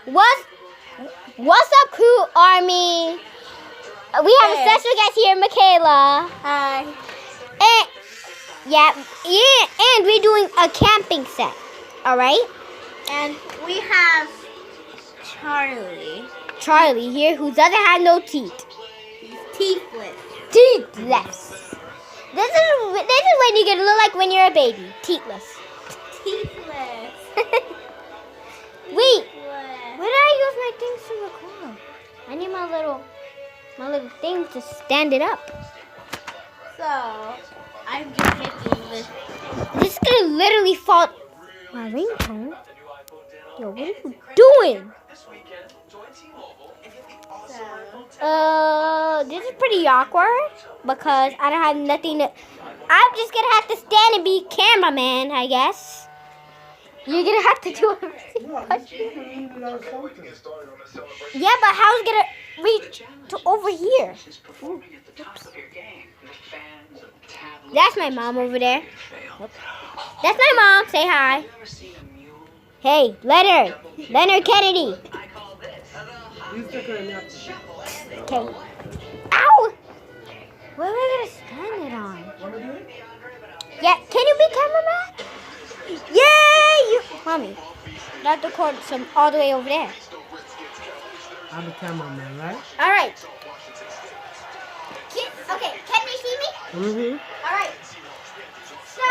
What's up, Crew Army? We have a special guest here, Michaela. Hi. And we're doing a camping set. All right. And we have Charlie here, who doesn't have no teeth. teethless. Teethless. This is when you get look like when you're a baby. Teethless. Teethless. Wait. Where did I use my things to record? I need my little thing to stand it up. So, I'm just making this. This is gonna literally fall. My ringtone. Yo, what are you doing? This is pretty awkward because I don't have nothing to. I'm just gonna have to stand and be cameraman, I guess. You're gonna have to do everything. Yeah, but how's it gonna reach to over here? Ooh, that's my mom over there. That's my mom. Say hi. Hey, Leonard Kennedy. Okay. Ow! Where are we gonna stand it on? Yeah, can you be cameraman? Yay! Mommy, not the cord all the way over there. I'm the cameraman, right? All right. Okay, can you see me? Mm-hmm. All right. So,